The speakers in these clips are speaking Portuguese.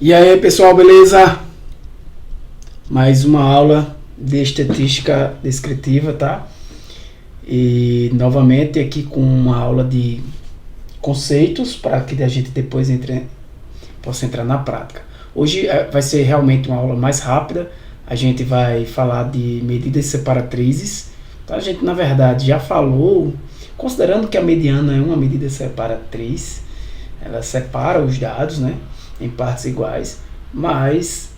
E aí, pessoal, beleza? Mais uma aula de estatística descritiva, tá? E novamente aqui com uma aula de conceitos para que a gente depois possa entrar na prática. Hoje vai ser realmente uma aula mais rápida. A gente vai falar de medidas separatrizes. Então, a gente, na verdade, já falou, considerando que a mediana é uma medida separatriz, ela separa os dados, né, em partes iguais, mas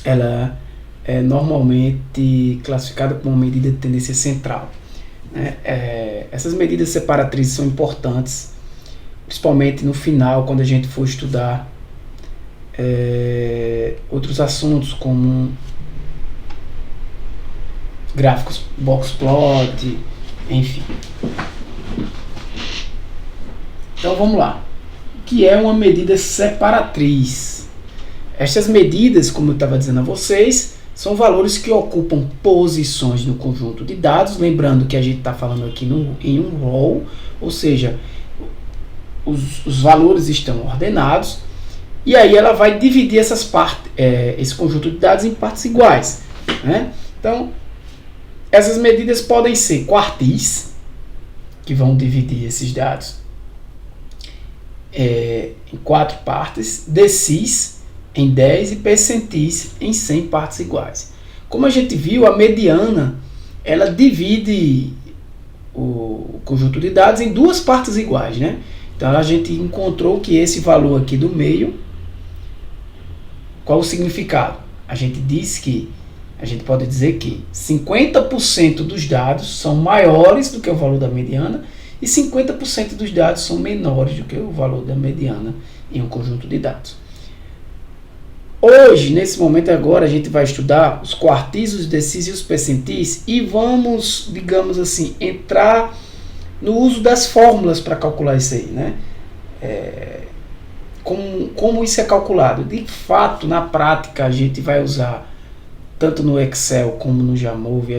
ela é normalmente classificada como uma medida de tendência central. Essas medidas separatrizes são importantes, principalmente no final, quando a gente for estudar outros assuntos como gráficos box plot, enfim. Então vamos lá. O que é uma medida separatriz? Estas medidas, como eu estava dizendo a vocês, são valores que ocupam posições no conjunto de dados. Lembrando que a gente está falando aqui em um row, ou seja, os valores estão ordenados, e aí ela vai dividir esse conjunto de dados em partes iguais, né? Então, essas medidas podem ser quartis, que vão dividir esses dados em 4 partes, decis em 10 e percentis em 100 partes iguais. Como a gente viu, a mediana ela divide o conjunto de dados em 2 partes iguais, né? Então a gente encontrou que esse valor aqui do meio, qual o significado? A gente pode dizer que 50% dos dados são maiores do que o valor da mediana e 50% dos dados são menores do que o valor da mediana em um conjunto de dados. Hoje, nesse momento agora, a gente vai estudar os quartis, os decis e os percentis e vamos, digamos assim, entrar no uso das fórmulas para calcular isso aí, né? Como isso é calculado? De fato, na prática, a gente vai usar tanto no Excel como no Jamove.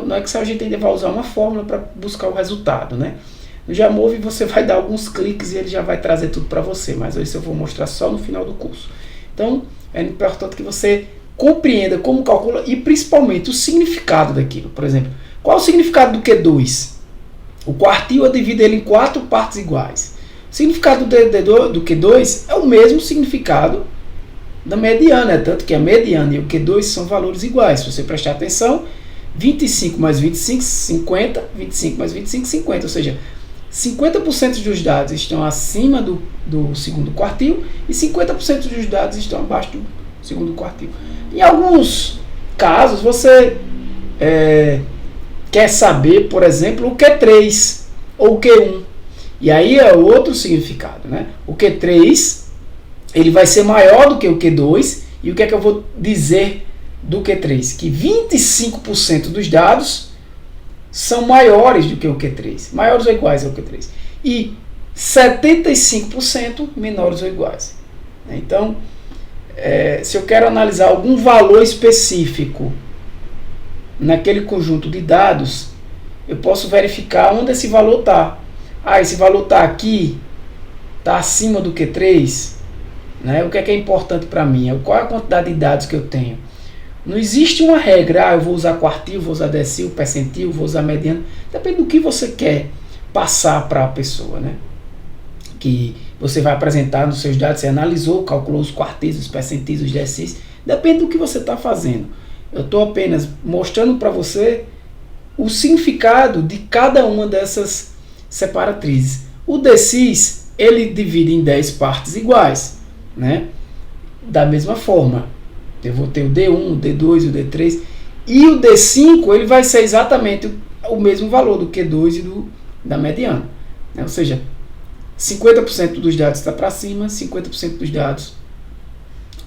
No Excel a gente ainda vai usar uma fórmula para buscar o resultado, né? No Jamove você vai dar alguns cliques e ele já vai trazer tudo para você, mas isso eu vou mostrar só no final do curso. Então, é importante que você compreenda como calcula e principalmente o significado daquilo. Por exemplo, qual é o significado do Q2? O quartil eu divido ele em 4 partes iguais. O significado do Q2 é o mesmo significado da mediana, tanto que a mediana e o Q2 são valores iguais. Se você prestar atenção, 25 mais 25, 50, 25 mais 25, 50, ou seja, 50% dos dados estão acima do segundo quartil e 50% dos dados estão abaixo do segundo quartil. Em alguns casos, você quer saber, por exemplo, o Q3 ou o Q1. E aí é outro significado, né? O Q3 ele vai ser maior do que o Q2. E o que é que eu vou dizer do Q3? Que 25% dos dados são maiores do que o Q3. Maiores ou iguais ao Q3. E 75% menores ou iguais. Então, se eu quero analisar algum valor específico naquele conjunto de dados, eu posso verificar onde esse valor está. Esse valor está aqui, está acima do Q3. Né? O que é importante para mim? Qual é a quantidade de dados que eu tenho? Não existe uma regra, eu vou usar quartil, vou usar decil, percentil, vou usar mediana. Depende do que você quer passar para a pessoa, né? Que você vai apresentar nos seus dados, você analisou, calculou os quartis, os percentis, os decis. Depende do que você está fazendo. Eu estou apenas mostrando para você o significado de cada uma dessas separatrizes. O decis, ele divide em 10 partes iguais, né? Da mesma forma, eu vou ter o D1, o D2 e o D3, e o D5 ele vai ser exatamente o mesmo valor do Q2 e da mediana, né? Ou seja, 50% dos dados está para cima, 50% dos dados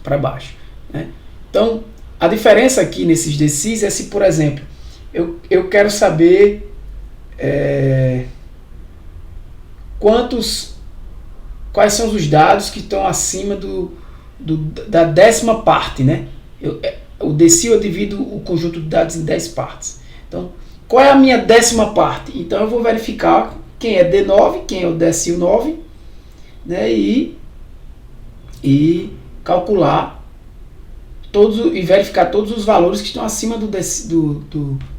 para baixo, né? Então, a diferença aqui nesses decis é se, por exemplo, eu quero saber quais são os dados que estão acima da 10ª parte, né? O decil eu divido o conjunto de dados em 10 partes. Então, qual é a minha 10ª parte? Então, eu vou verificar quem é D9, quem é o decil 9, né? E e calcular e verificar todos os valores que estão acima do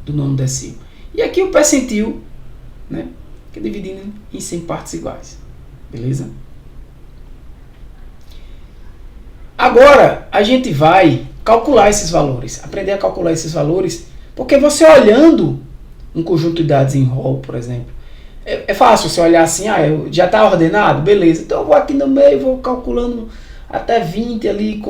nono decil. E aqui o percentil, né, que é dividido em 100 partes iguais. Beleza? Agora a gente vai calcular esses valores, aprender a calcular esses valores, porque você olhando um conjunto de dados em ROL, por exemplo, é fácil você olhar assim, já está ordenado, beleza, então eu vou aqui no meio, vou calculando até 20 ali,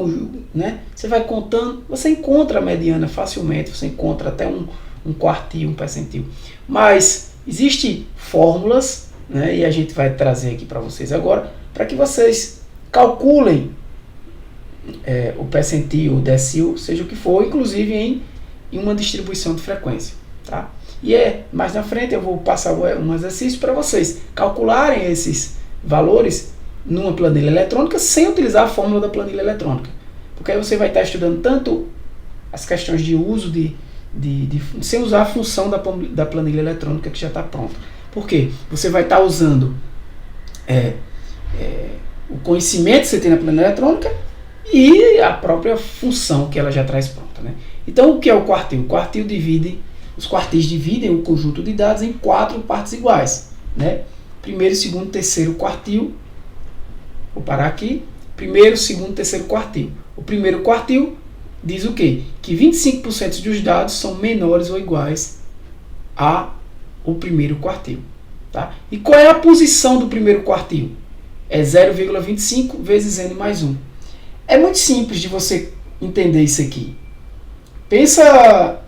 né? Você vai contando, você encontra a mediana facilmente, você encontra até um quartil, um percentil. Mas existem fórmulas, né? E a gente vai trazer aqui para vocês agora, para que vocês calculem o percentil, o decil, seja o que for, inclusive em uma distribuição de frequência. Tá? E mais na frente eu vou passar um exercício para vocês calcularem esses valores numa planilha eletrônica sem utilizar a fórmula da planilha eletrônica. Porque aí você vai estar estudando tanto as questões de uso sem usar a função da planilha eletrônica que já está pronta. Por quê? Você vai estar usando o conhecimento que você tem na planilha eletrônica e a própria função que ela já traz pronta. Né? Então, o que é o quartil? Os quartis dividem o conjunto de dados em 4 partes iguais. Né? Primeiro, segundo, terceiro quartil. Vou parar aqui. Primeiro, segundo, terceiro quartil. O primeiro quartil diz o quê? Que 25% dos dados são menores ou iguais ao primeiro quartil. Tá? E qual é a posição do primeiro quartil? É 0,25 vezes n mais 1. É muito simples de você entender isso aqui. Pensa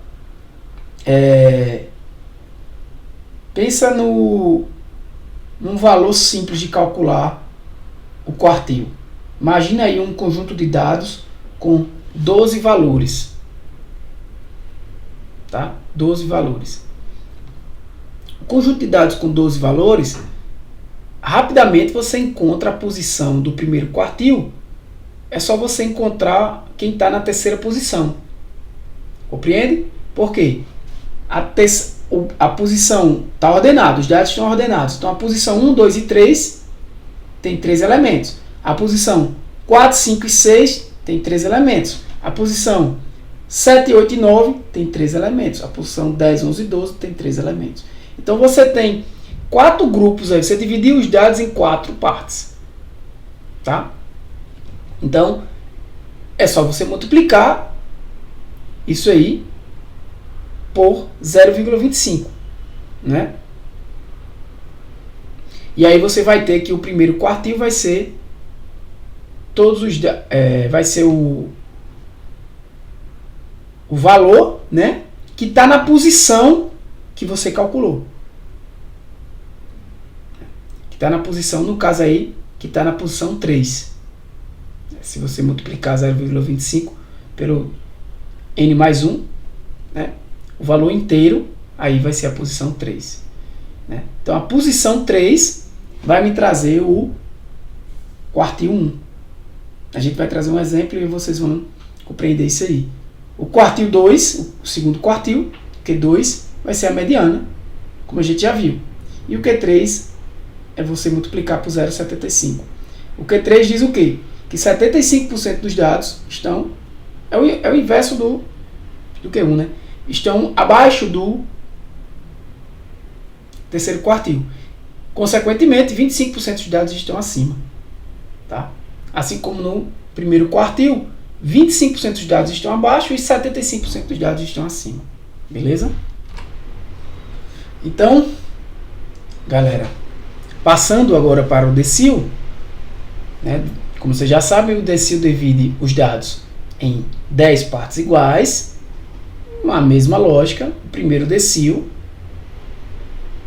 num valor simples de calcular o quartil. Imagina aí um conjunto de dados com 12 valores. Tá? 12 valores. O conjunto de dados com 12 valores, rapidamente você encontra a posição do primeiro quartil. É só você encontrar quem está na terceira posição. Compreende? Por quê? A posição está ordenada, os dados estão ordenados. Então a posição 1, 2 e 3 tem 3 elementos. A posição 4, 5 e 6 tem 3 elementos. A posição 7, 8 e 9 tem 3 elementos. A posição 10, 11 e 12 tem 3 elementos. Então você tem 4 grupos aí. Você dividiu os dados em 4 partes. Tá? Então, é só você multiplicar isso aí por 0,25, né? E aí você vai ter que o primeiro quartil vai ser vai ser o valor, né, que está na posição que você calculou. Que está na posição, no caso aí, que está na posição 3. Se você multiplicar 0,25 pelo n mais 1, né, o valor inteiro, aí vai ser a posição 3. Né? Então, a posição 3 vai me trazer o quartil 1. A gente vai trazer um exemplo e vocês vão compreender isso aí. O quartil 2, o segundo quartil, Q2, vai ser a mediana, como a gente já viu. E o Q3 é você multiplicar por 0,75. O Q3 diz o quê? Que 75% dos dados estão... É o inverso do Q1, né? Estão abaixo do terceiro quartil. Consequentemente, 25% dos dados estão acima. Tá? Assim como no primeiro quartil, 25% dos dados estão abaixo e 75% dos dados estão acima. Beleza? Então, galera, passando agora para o decil, né? Como vocês já sabem, o decil divide os dados em 10 partes iguais. A mesma lógica, o primeiro decil,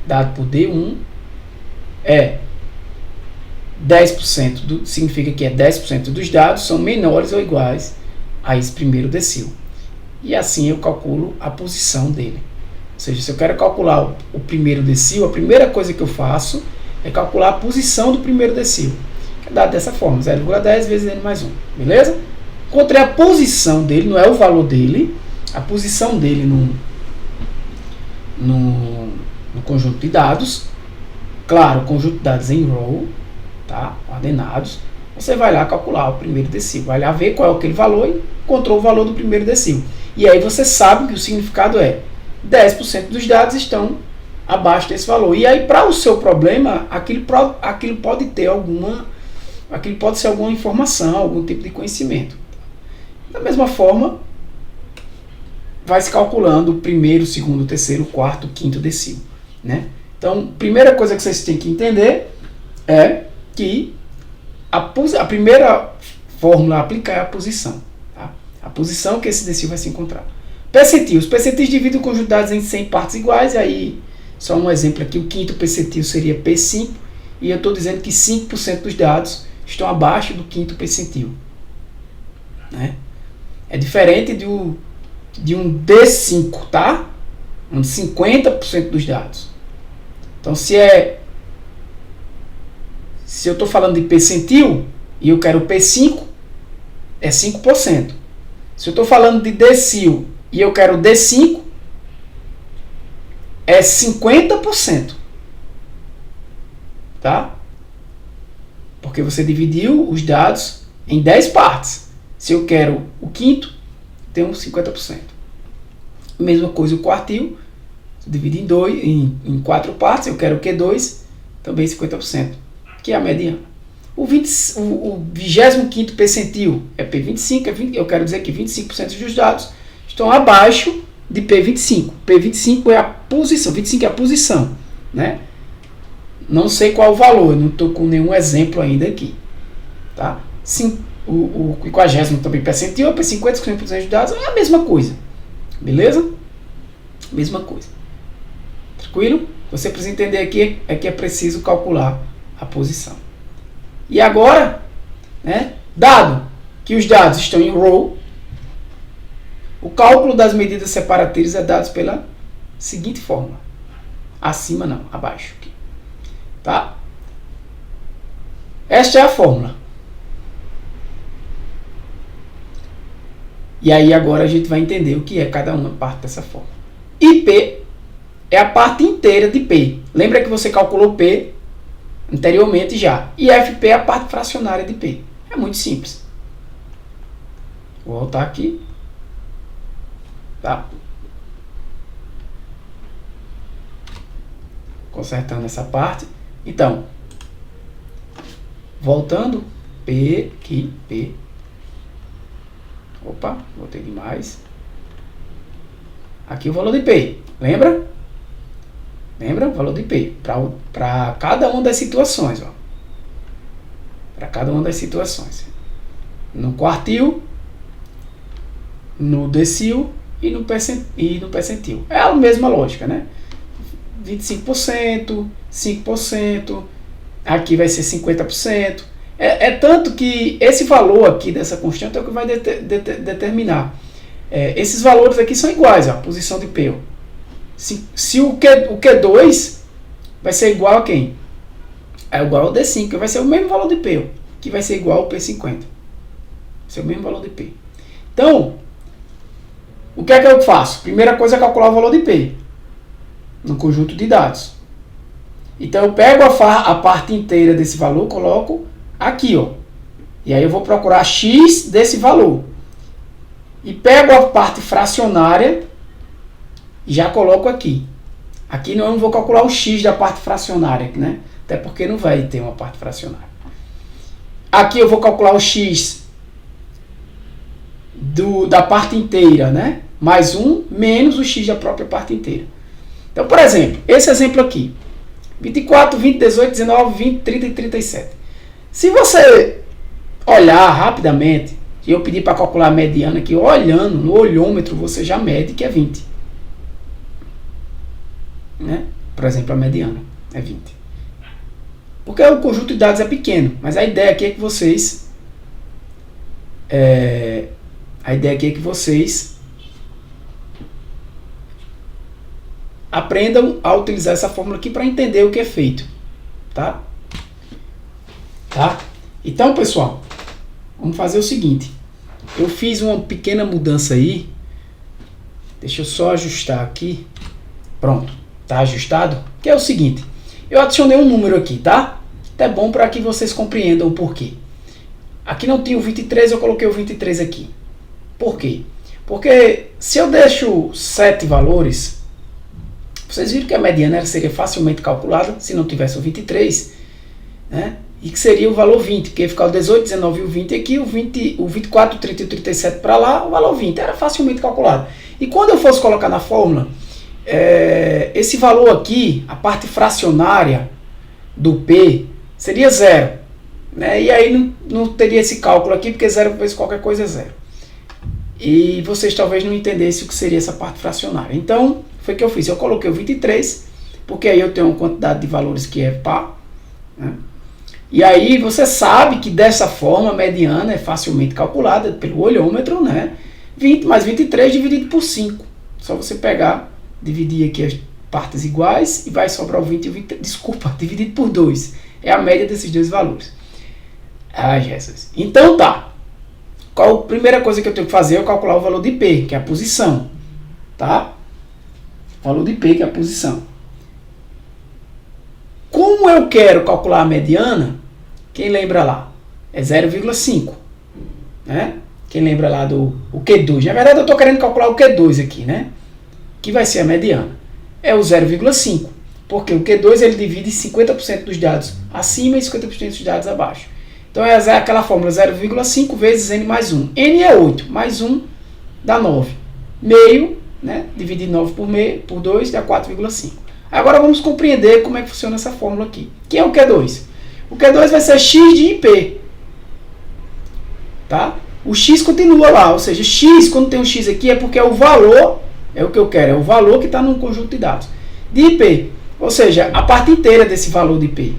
dado por D1, é 10%, significa que 10% dos dados são menores ou iguais a esse primeiro decil. E assim eu calculo a posição dele. Ou seja, se eu quero calcular o primeiro decil, a primeira coisa que eu faço é calcular a posição do primeiro decil. Que é dado dessa forma, 0,10 vezes n mais 1. Beleza? Encontrei a posição dele, não é o valor dele, a posição dele no conjunto de dados. Claro, conjunto de dados em row, tá? Ordenados. você vai lá calcular o primeiro decil, vai lá ver qual é aquele valor e encontrou o valor do primeiro decil. E aí você sabe que o significado é 10% dos dados estão abaixo desse valor. E aí, para o seu problema, aquilo pode ter aquilo pode ser alguma informação, algum tipo de conhecimento. Da mesma forma, vai se calculando o primeiro, segundo, terceiro, quarto, quinto decil, né? Então, primeira coisa que vocês têm que entender é que a primeira fórmula a aplicar é a posição. Tá? A posição que esse decil vai se encontrar. Percentil. Os percentis dividem o conjunto de dados em 100 partes iguais. E aí, só um exemplo aqui, o quinto percentil seria P5. E eu estou dizendo que 5% dos dados estão abaixo do quinto percentil. Né? É diferente de um D5, tá? Onde 50% dos dados. Então, se eu estou falando de percentil e eu quero P5, é 5%. Se eu estou falando de decil e eu quero D5, é 50%. Tá? Porque você dividiu os dados em 10 partes. Se eu quero o quinto, tenho 50%. Mesma coisa o quartil, divide em 4 partes, eu quero o Q2, também 50%, que é a mediana. O 25º percentil é P25, eu quero dizer que 25% dos dados estão abaixo de P25. P25 é a posição, 25 é a posição, né? Não sei qual o valor, não estou com nenhum exemplo ainda aqui. Tá? Sim, o 50º também percentil, P50, 50% dos dados, é a mesma coisa. Beleza? Mesma coisa. Tranquilo? Você precisa entender aqui que é preciso calcular a posição. E agora, né, dado que os dados estão em row, o cálculo das medidas separativas é dado pela seguinte fórmula. Acima não, abaixo. Aqui. Tá? Esta é a fórmula. E aí agora a gente vai entender o que é cada uma parte dessa fórmula. IP é a parte inteira de P. Lembra que você calculou P anteriormente já. E FP é a parte fracionária de P. É muito simples. Vou voltar aqui. Tá? Consertando essa parte. Então, voltando. P, aqui, P. Opa, voltei demais. Aqui o valor de P. Lembra? Lembra? O valor de P. Para cada uma das situações. Para cada uma das situações. No quartil, no decil e no percentil. É a mesma lógica, né? 25%, 5%, aqui vai ser 50%. É tanto que esse valor aqui dessa constante é o que vai determinar. Esses valores aqui são iguais, a posição de P. Se o Q2 vai ser igual a quem? É igual ao D5, que vai ser o mesmo valor de P, que vai ser igual ao P50. Vai ser o mesmo valor de P. Então, o que é que eu faço? Primeira coisa é calcular o valor de P no conjunto de dados. Então, eu pego a parte inteira desse valor, coloco aqui, ó. E aí eu vou procurar x desse valor. E pego a parte fracionária e já coloco aqui. Aqui não, eu não vou calcular o x da parte fracionária, né? Até porque não vai ter uma parte fracionária. Aqui eu vou calcular o x da parte inteira, né? Mais 1 menos o x da própria parte inteira. Então, por exemplo, esse exemplo aqui. 24, 20, 18, 19, 20, 30 e 37. Se você olhar rapidamente, e eu pedir para calcular a mediana aqui, olhando no olhômetro, você já mede que é 20. Né? Por exemplo, a mediana é 20. Porque o conjunto de dados é pequeno, mas a ideia aqui é que vocês aprendam a utilizar essa fórmula aqui para entender o que é feito. Tá? Então, pessoal, vamos fazer o seguinte. Eu fiz uma pequena mudança aí. Deixa eu só ajustar aqui. Pronto, tá ajustado? Que é o seguinte. Eu adicionei um número aqui, tá? É bom para que vocês compreendam o porquê. Aqui não tinha o 23, eu coloquei o 23 aqui. Por quê? Porque se eu deixo 7 valores, vocês viram que a mediana seria facilmente calculada se não tivesse o 23, né? E que seria o valor 20, porque ia ficar o 18, 19 e o 20 aqui, o 24, o 30 e o 37 para lá, o valor 20. Era facilmente calculado. E quando eu fosse colocar na fórmula, esse valor aqui, a parte fracionária do P, seria 0. Né? E aí não teria esse cálculo aqui, porque 0 vezes qualquer coisa é 0. E vocês talvez não entendessem o que seria essa parte fracionária. Então, foi o que eu fiz. Eu coloquei o 23, porque aí eu tenho uma quantidade de valores que é par, né? E aí você sabe que dessa forma a mediana é facilmente calculada pelo olhômetro, né? 20 mais 23 dividido por 5. Só você pegar, dividir aqui as partes iguais e vai sobrar o 20 e o 20. Desculpa, dividido por 2. É a média desses dois valores. Ah, Jesus. Então tá. Qual a primeira coisa que eu tenho que fazer? É calcular o valor de P, que é a posição. Tá? O valor de P, que é a posição. Como eu quero calcular a mediana, quem lembra lá? É 0,5. Né? Quem lembra lá do Q2? Na verdade, eu estou querendo calcular o Q2 aqui, né? Que vai ser a mediana. É o 0,5. Porque o Q2 ele divide 50% dos dados acima e 50% dos dados abaixo. Então é aquela fórmula 0,5 vezes n mais 1. N é 8, mais 1 dá 9. Meio, né? Dividir 9 por 2 dá 4,5. Agora vamos compreender como é que funciona essa fórmula aqui. Que é o Q2? O Q2 vai ser x de IP. Tá? O x continua lá, ou seja, x, quando tem um x aqui, é porque é o valor, é o que eu quero, é o valor que está num conjunto de dados. De IP, ou seja, a parte inteira desse valor de IP,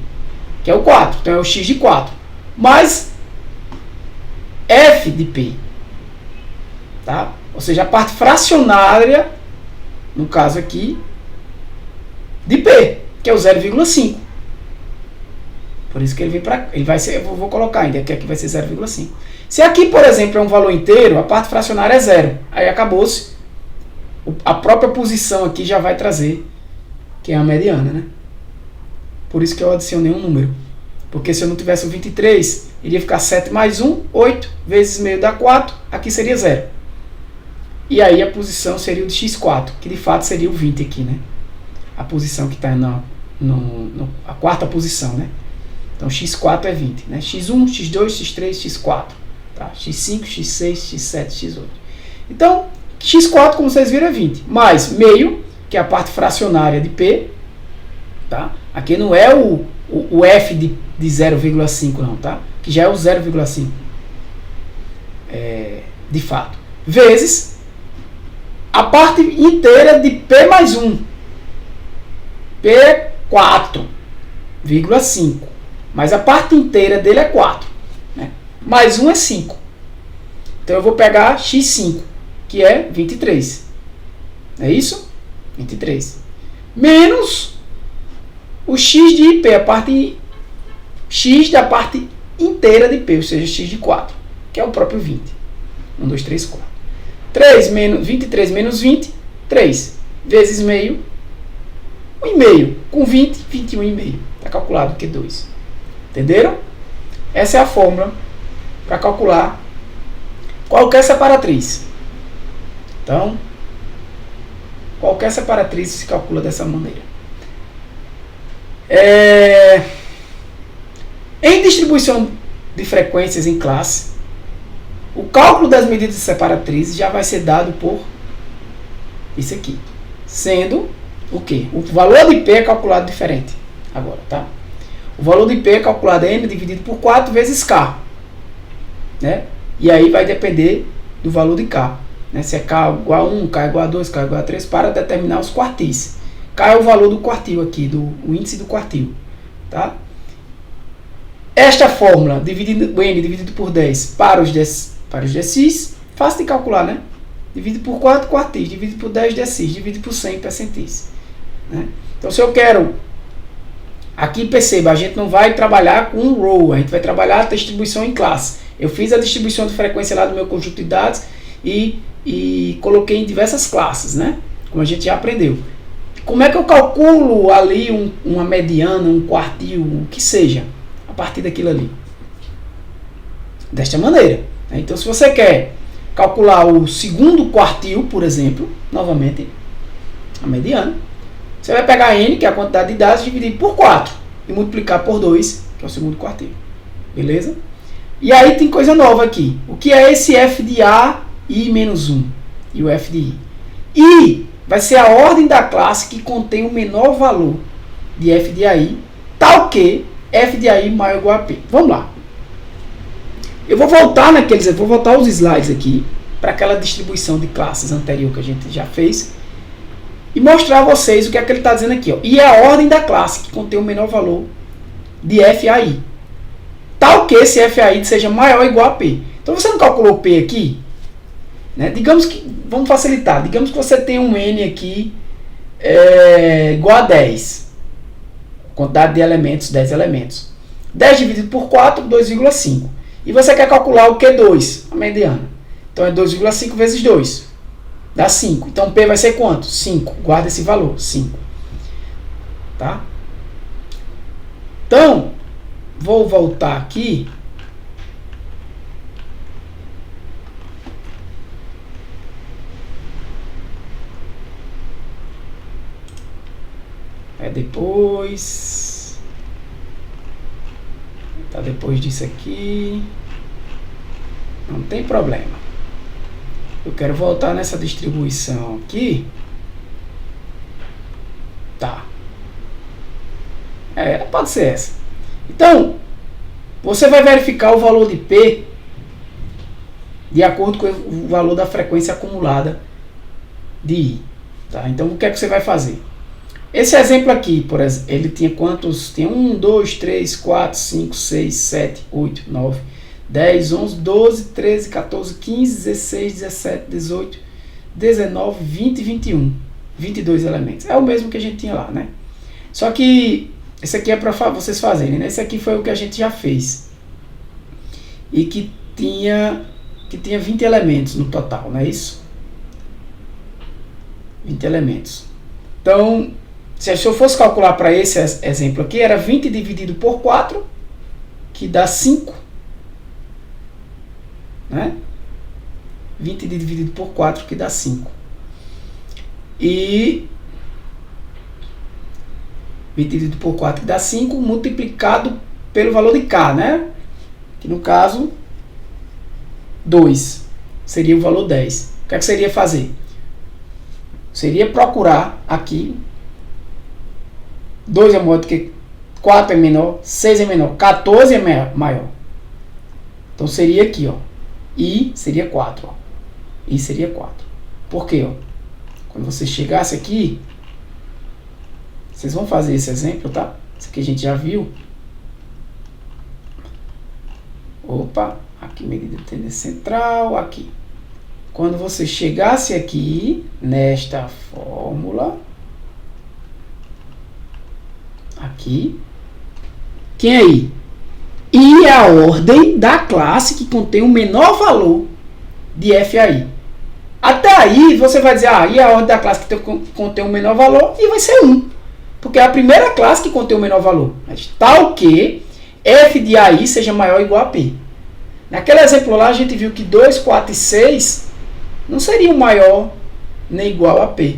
que é o 4, então é o x de 4, mais f de P. Tá? Ou seja, a parte fracionária, no caso aqui, de P, que é o 0,5. Por isso que ele vem para, ele vai ser, eu vou colocar ainda, que aqui vai ser 0,5. Se aqui, por exemplo, é um valor inteiro, a parte fracionária é 0. Aí acabou-se. A própria posição aqui já vai trazer, que é a mediana, né? Por isso que eu adicionei um número. Porque se eu não tivesse o 23, iria ficar 7 mais 1, 8, vezes meio dá 4, aqui seria 0. E aí a posição seria o de x4, que de fato seria o 20 aqui, né? A posição que está a quarta posição, né? Então x4 é 20, né? x1, x2, x3, x4, tá? x5, x6, x7, x8. Então, x4, como vocês viram, é 20, mais meio, que é a parte fracionária de P, tá? Aqui não é o f de 0,5 não, tá? Que já é o 0,5, de fato, vezes a parte inteira de P mais 1, P é 4,5, mas a parte inteira dele é 4, né? Mais 1 é 5. Então eu vou pegar x5, que é 23. É isso? 23. Menos o x de IP, a parte x da parte inteira de P, ou seja, x de 4, que é o próprio 20. 1, 2, 3, 4. 23 menos 20, 3. Vezes meio, 1,5. Com 20, 21,5. Está calculado o Q2. Entenderam? Essa é a fórmula para calcular qualquer separatriz. Então, qualquer separatriz se calcula dessa maneira. Em distribuição de frequências em classe, o cálculo das medidas de separatrizes já vai ser dado por isso aqui. Sendo o quê? O valor de P é calculado diferente. Agora, tá? O valor de P é calculado N dividido por 4 vezes K. Né? E aí vai depender do valor de K. Né? Se é K igual a 1, K igual a 2, K igual a 3, para determinar os quartis. K é o valor do quartil aqui, o índice do quartil. Tá? Esta fórmula, o N dividido por 10 para os decis, fácil de calcular, né? Dividido por 4 quartis, dividido por 10 decis, dividido por 100 percentis. Né? Então, se eu quero... Aqui, perceba, a gente não vai trabalhar com um row, a gente vai trabalhar a distribuição em classe. Eu fiz a distribuição de frequência lá do meu conjunto de dados e coloquei em diversas classes, né? Como a gente já aprendeu. Como é que eu calculo ali uma mediana, um quartil, o que seja, a partir daquilo ali? desta maneira. Então, se você quer calcular o segundo quartil, por exemplo, novamente, a mediana, você vai pegar n, que é a quantidade de dados, dividir por 4 e multiplicar por 2, que é o segundo quartil. Beleza? E aí tem coisa nova aqui. O que é esse f de a i menos 1 e o f de i? I vai ser a ordem da classe que contém o menor valor de f de ai, tal que f de ai maior ou igual a p. Vamos lá. Eu vou voltar os slides aqui para aquela distribuição de classes anterior que a gente já fez e mostrar a vocês o que é que ele está dizendo aqui. Ó. E é a ordem da classe que contém o menor valor de FAI. Tal que esse FAI seja maior ou igual a P. Então você não calculou P aqui? Né? Digamos que, vamos facilitar, digamos que você tem um N aqui igual a 10. Quantidade de elementos, 10 elementos. 10 dividido por 4, 2,5. E você quer calcular o Q2, a mediana. Então é 2,5 vezes 2. Dá 5. Então P vai ser quanto? 5. Guarda esse valor, 5. Tá? Então, vou voltar aqui. Depois. Tá depois disso aqui. Não tem problema. Eu quero voltar nessa distribuição aqui. Tá. Pode ser essa. Então, você vai verificar o valor de P de acordo com o valor da frequência acumulada de I. Tá? Então, o que é que você vai fazer? Esse exemplo aqui, por exemplo, ele tinha quantos? Tinha 1, 2, 3, 4, 5, 6, 7, 8, 9, 10, 11, 12, 13, 14, 15, 16, 17, 18, 19, 20 e 21. 22 elementos. É o mesmo que a gente tinha lá, né? Só que esse aqui é para vocês fazerem, né? Esse aqui foi o que a gente já fez. E que tinha 20 elementos no total, não é isso? 20 elementos. Então, se eu fosse calcular para esse exemplo aqui, era 20 dividido por 4, que dá 5. Né? 20 dividido por 4, que dá 5. E 20 dividido por 4, que dá 5, multiplicado pelo valor de K, né? Que no caso, 2. Seria o valor 10. O que é que seria fazer? Seria procurar aqui 2 é maior do que 4 é menor, 6 é menor, 14 é maior. Então seria aqui, ó. I seria 4, ó. I seria 4. Por quê, ó? Quando você chegasse aqui, vocês vão fazer esse exemplo, tá? Isso aqui a gente já viu. Opa, aqui medida de tendência central, aqui. Quando você chegasse aqui, nesta fórmula, aqui, quem é I? I é a ordem da classe que contém o menor valor de FAI. Até aí, você vai dizer, I é a ordem da classe que contém o menor valor, e vai ser 1. Porque é a primeira classe que contém o menor valor. Mas tal que F de AI seja maior ou igual a P. Naquele exemplo lá, a gente viu que 2, 4 e 6 não seriam maior nem igual a P.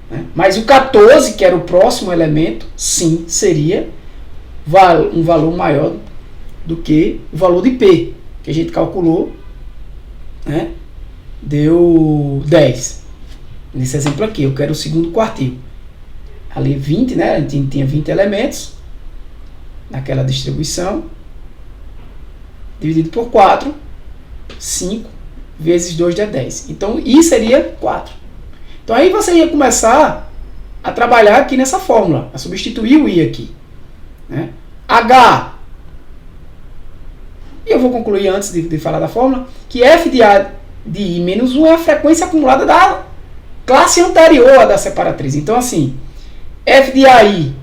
Né? Mas o 14, que era o próximo elemento, sim, seria um valor maior do que o valor de P, que a gente calculou, né? Deu 10. Nesse exemplo aqui, eu quero o segundo quartil. Ali 20, né? A gente tinha 20 elementos naquela distribuição. Dividido por 4, 5 vezes 2 dá 10. Então, I seria 4. Então, aí você ia começar a trabalhar aqui nessa fórmula, a substituir o I aqui. Né? H. E eu vou concluir antes de falar da fórmula, que F de A de I menos 1 é a frequência acumulada da classe anterior à da separatriz. Então, assim, F de AI,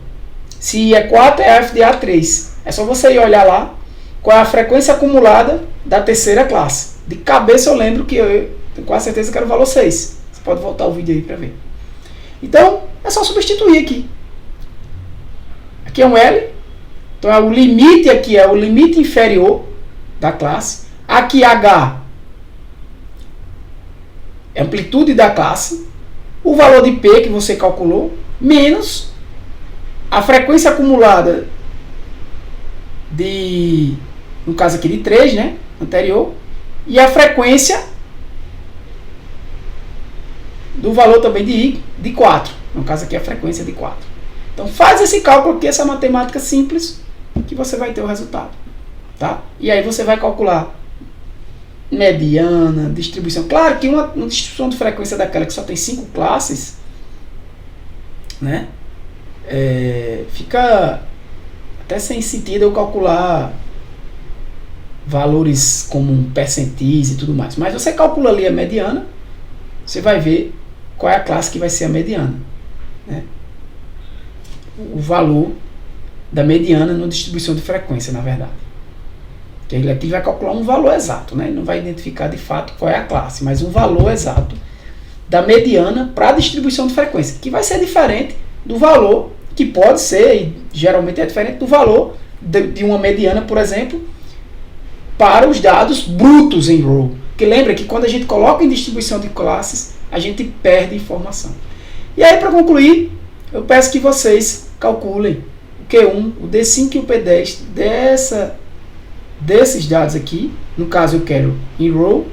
se I é 4, é F de A 3. É só você ir olhar lá qual é a frequência acumulada da terceira classe. De cabeça eu lembro que eu tenho quase certeza que era o valor 6. Você pode voltar o vídeo aí para ver. Então, é só substituir aqui. Aqui é um L. Então, o limite aqui é o limite inferior da classe. Aqui H é a amplitude da classe. O valor de P que você calculou, menos a frequência acumulada de, no caso aqui de 3, né, anterior, e a frequência do valor também de 4. No caso aqui a frequência de 4. Então faz esse cálculo aqui, essa matemática simples, que você vai ter o resultado. Tá? E aí você vai calcular mediana, distribuição. Claro que uma distribuição de frequência daquela que só tem 5 classes, né, fica até sem sentido eu calcular valores como percentis e tudo mais. Mas você calcula ali a mediana, você vai ver qual é a classe que vai ser a mediana, né? O valor da mediana na distribuição de frequência, na verdade. Que ele aqui vai calcular um valor exato, né? Ele não vai identificar de fato qual é a classe, mas um valor exato da mediana para a distribuição de frequência, que vai ser diferente do valor, que pode ser, e geralmente é diferente do valor de uma mediana, por exemplo, para os dados brutos em row. Porque lembra que quando a gente coloca em distribuição de classes, a gente perde informação. E aí, para concluir, eu peço que vocês calculem o Q1, o D5 e o P10 desses dados aqui. No caso, eu quero em row.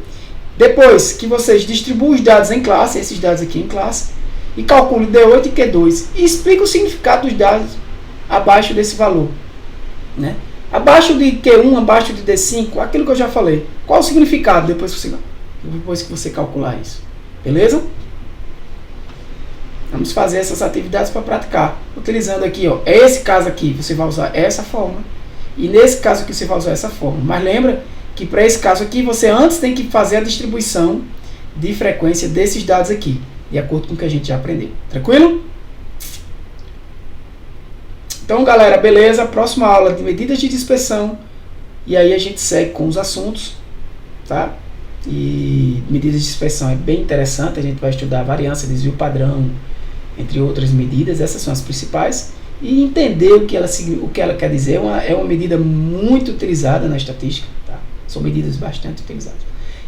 Depois que vocês distribuam os dados em classe, esses dados aqui em classe, e calcule D8 e Q2. E explique o significado dos dados abaixo desse valor, né? Abaixo de Q1, abaixo de D5, aquilo que eu já falei. Qual o significado depois que você calcular isso? Beleza? Vamos fazer essas atividades para praticar. Utilizando aqui, ó, esse caso aqui, você vai usar essa forma. E nesse caso aqui, você vai usar essa forma. Mas lembra que para esse caso aqui, você antes tem que fazer a distribuição de frequência desses dados aqui, de acordo com o que a gente já aprendeu. Tranquilo? Então, galera, beleza? Próxima aula de medidas de dispersão. E aí a gente segue com os assuntos, tá? E medidas de dispersão é bem interessante. A gente vai estudar variância, desvio padrão, entre outras medidas. Essas são as principais. E entender o que ela quer dizer. É uma medida muito utilizada na estatística, tá? São medidas bastante utilizadas.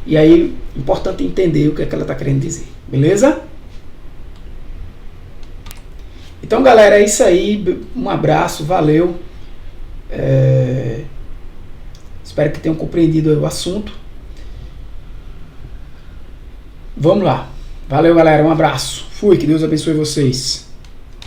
E aí, importante entender o que ela está querendo dizer. Beleza? Então, galera, é isso aí. Um abraço, valeu. Espero que tenham compreendido o assunto. Vamos lá. Valeu, galera. Um abraço. Fui. Que Deus abençoe vocês.